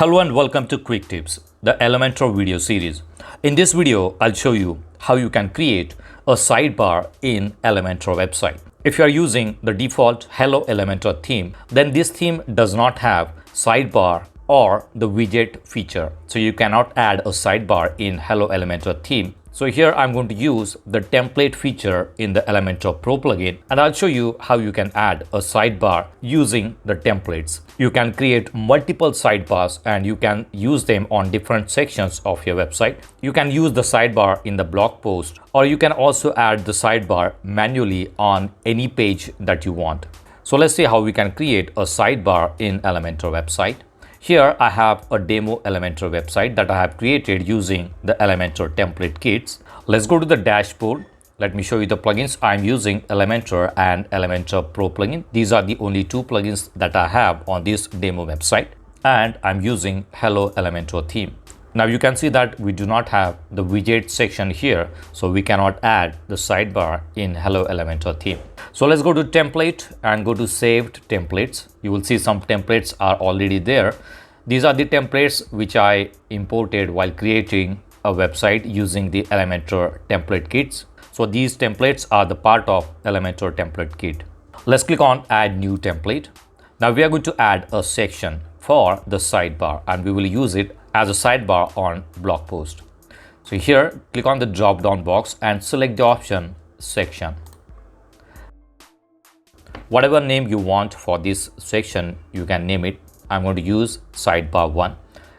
Hello and welcome to Quick Tips, the Elementor video series. In this video, I'll show you how you can create a sidebar in Elementor website. If you are using the default Hello Elementor theme, then this theme does not have sidebar or the widget feature. So you cannot add a sidebar in Hello Elementor theme. So here I'm going to use the template feature in the Elementor Pro plugin, and I'll show you how you can add a sidebar using the templates. You can create multiple sidebars and you can use them on different sections of your website. You can use the sidebar in the blog post, or you can also add the sidebar manually on any page that you want. So let's see how we can create a sidebar in Elementor website. Here I have a demo Elementor website that I have created using the Elementor template kits. Let's go to the dashboard. Let me show you the plugins. I'm using Elementor and Elementor Pro plugin. These are the only two plugins that I have on this demo website, and I'm using Hello Elementor theme. Now you can see that we do not have the widget section here, so we cannot add the sidebar in Hello Elementor theme. So let's go to template and go to saved templates. You will see some templates are already there. These are the templates which I imported while creating a website using the Elementor template kits. So these templates are the part of Elementor template kit. Let's click on add new template. Now we are going to add a section for the sidebar, and we will use it as a sidebar on blog post. So here click on the drop down box and select the option section. Whatever name you want for this section, you can name it. I'm going to use sidebar 1.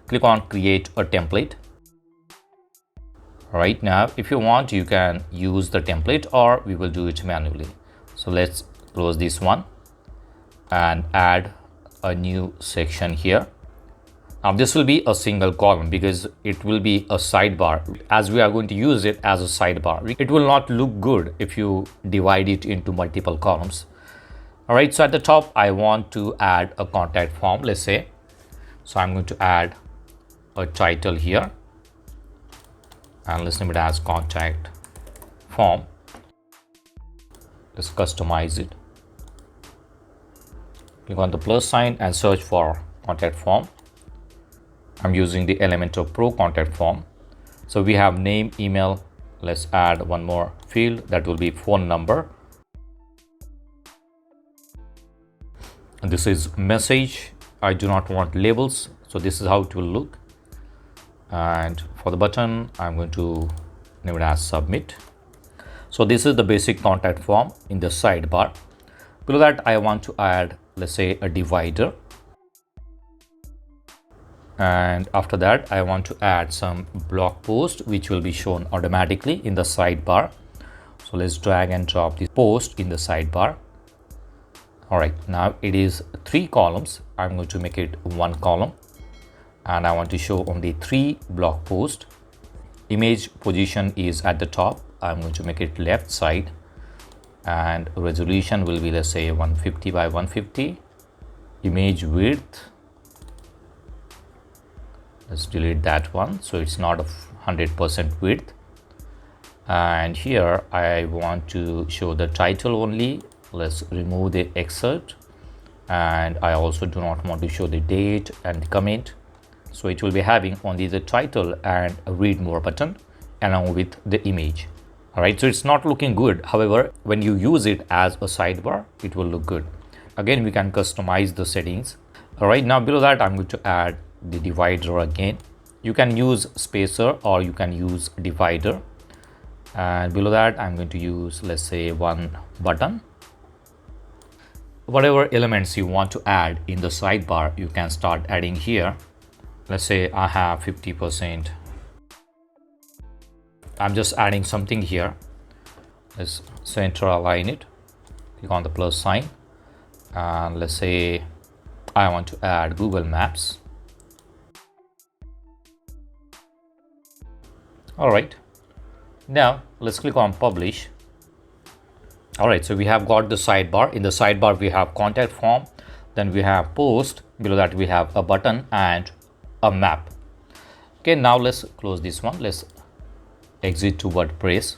Click on create a template. Right now, if you want, you can use the template or we will do it manually. So let's close this one and add a new section here. Now this will be a single column because it will be a sidebar, as we are going to use it as a sidebar. It will not look good if you divide it into multiple columns. All right, so at the top, I want to add a contact form, let's say. So I'm going to add a title here and let's name it as contact form. Let's customize it. Click on the plus sign and search for contact form. I'm using the Elementor Pro contact form. So we have name, email. Let's add one more field that will be phone number. And this is message. I do not want labels, so this is how it will look. And for the button, I'm going to name it as submit. So this is the basic contact form in the sidebar. Below that, I want to add, let's say, a divider. And after that, I want to add some blog post which will be shown automatically in the sidebar. So let's drag and drop this post in the sidebar. All right, now it is 3 columns. I'm going to make it 1 column, and I want to show only 3 blog posts. Image position is at the top. I'm going to make it left side, and resolution will be, let's say, 150 by 150. Image width, let's delete that one, so it's not a 100% width. And here I want to show the title only. Let's remove the excerpt, and I also do not want to show the date and the comment. So it will be having only the title and a read more button along with the image. All right, so it's not looking good. However, when you use it as a sidebar, it will look good. Again, we can customize the settings. All right, now below that, I'm going to add the divider again. You can use spacer or you can use divider. And below that, I'm going to use, let's say, one button. Whatever elements you want to add in the sidebar, you can start adding here. Let's say I have 50%. I'm just adding something here. Let's center align it. Click on the plus sign. And let's say I want to add Google Maps. All right. Now let's click on publish. All right, so we have got the sidebar. In the sidebar, we have contact form, then we have post. Below that, we have a button and a map. Okay, now let's close this one. Let's exit to WordPress.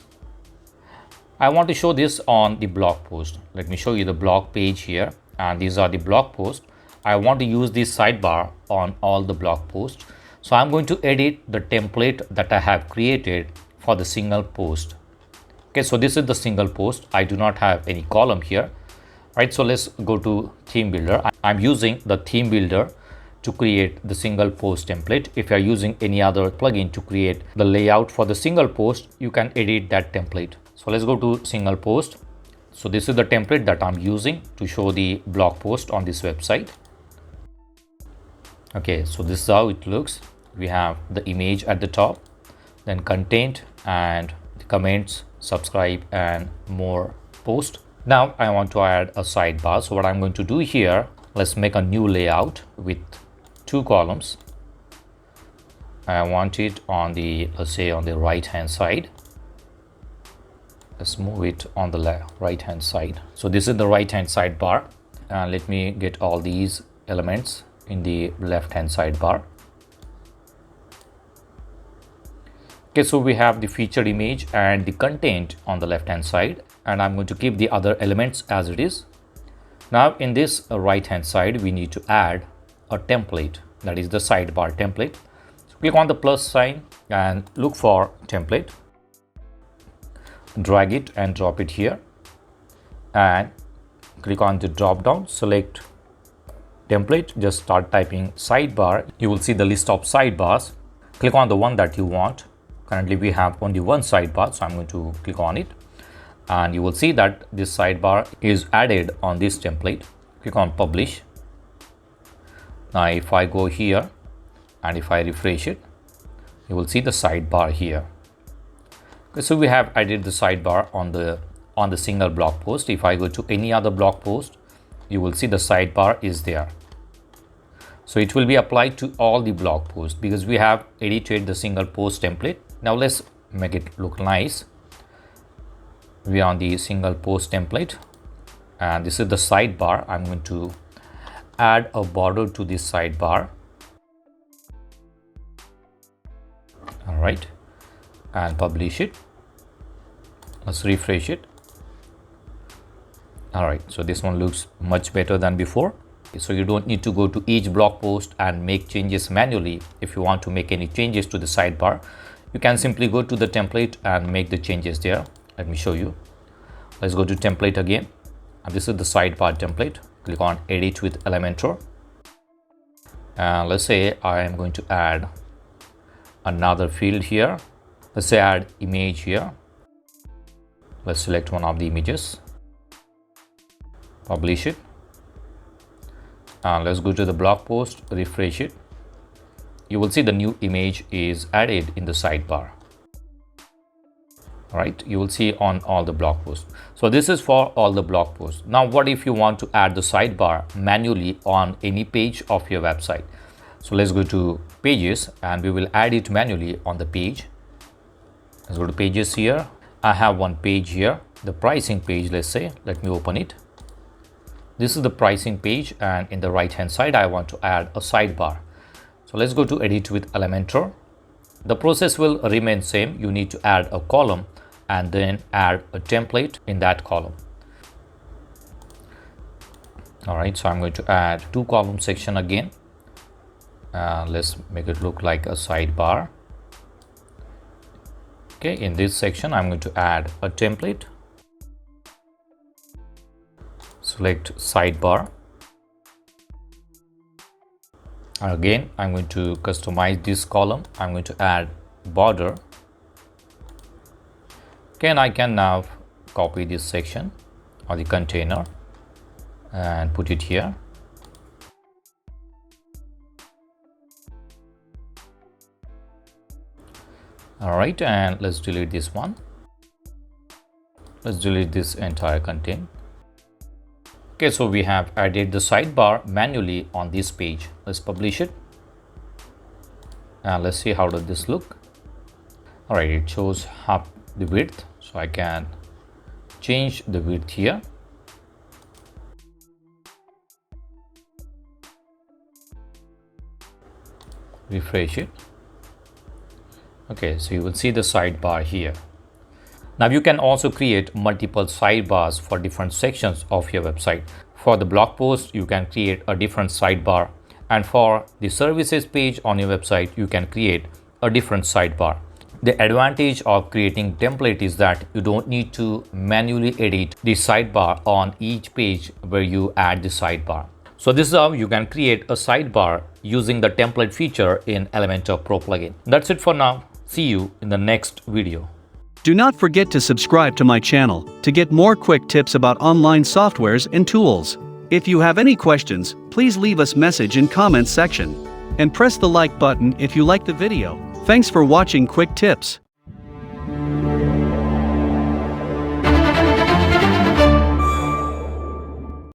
I want to show this on the blog post. Let me show you the blog page here, and these are the blog posts. I want to use this sidebar on all the blog posts. So I'm going to edit the template that I have created for the single post. Okay, so this is the single post. I do not have any column here. Right, so let's go to theme builder. I'm using the theme builder to create the single post template. If you are using any other plugin to create the layout for the single post, you can edit that template. So let's go to single post. So this is the template that I'm using to show the blog post on this website. Okay, so this is how it looks. We have the image at the top, then content and the comments, subscribe and more post. Now I want to add a sidebar. So what I'm going to do here, let's make a new layout with 2 columns. I want it on the, let's say on the right hand side. Let's move it on the right hand side. So this is the right hand sidebar. Let me get all these elements in the left hand sidebar. Okay, so we have the featured image and the content on the left hand side, and I'm going to keep the other elements as it is. Now in this right hand side, we need to add a template, that is the sidebar template. So click on the plus sign and look for template, drag it and drop it here, and click on the drop down, select template, just start typing sidebar. You will see the list of sidebars. Click on the one that you want. Currently we have only one sidebar, so I'm going to click on it, and you will see that this sidebar is added on this template. Click on publish. Now if I go here and if I refresh it, you will see the sidebar here. Okay, so we have added the sidebar on the single blog post. If I go to any other blog post, you will see the sidebar is there. So it will be applied to all the blog posts because we have edited the single post template. Now let's make it look nice. We are on the single post template, and this is the sidebar. I'm going to add a border to this sidebar. All right, and publish it. Let's refresh it. All right, so this one looks much better than before. So you don't need to go to each blog post and make changes manually. If you want to make any changes to the sidebar, you can simply go to the template and make the changes there. Let me show you. Let's go to template again, and this is the sidebar template. Click on edit with Elementor, and let's say I am going to add another field here. Let's say add image here. Let's select one of the images, publish it, and let's go to the blog post, refresh it. You will see the new image is added in the sidebar. All right, you will see on all the blog posts. So this is for all the blog posts. Now what if you want to add the sidebar manually on any page of your website? So let's go to pages and we will add it manually on the page. Let's go to pages here. I have one page here, the pricing page. Let's say, let me open it. This is the pricing page, and in the right hand side I want to add a sidebar. So let's go to edit with Elementor. The process will remain same. You need to add a column and then add a template in that column. All right, so I'm going to add 2 column section again. Let's make it look like a sidebar. Okay, in this section I'm going to add a template. Select sidebar. Again, I'm going to customize this column. I'm going to add border. Okay, and I can now copy this section or the container and put it here. All right, and let's delete this one. Let's delete this entire content. Okay, so we have added the sidebar manually on this page. Let's publish it. And let's see how does this look. All right, it shows half the width, so I can change the width here. Refresh it. Okay, so you will see the sidebar here. Now you can also create multiple sidebars for different sections of your website. For the blog post, you can create a different sidebar. And for the services page on your website, you can create a different sidebar. The advantage of creating template is that you don't need to manually edit the sidebar on each page where you add the sidebar. So this is how you can create a sidebar using the template feature in Elementor Pro plugin. That's it for now. See you in the next video. Do not forget to subscribe to my channel to get more quick tips about online softwares and tools. If you have any questions, please leave us message in comments section. And press the like button if you like the video. Thanks for watching Quick Tips.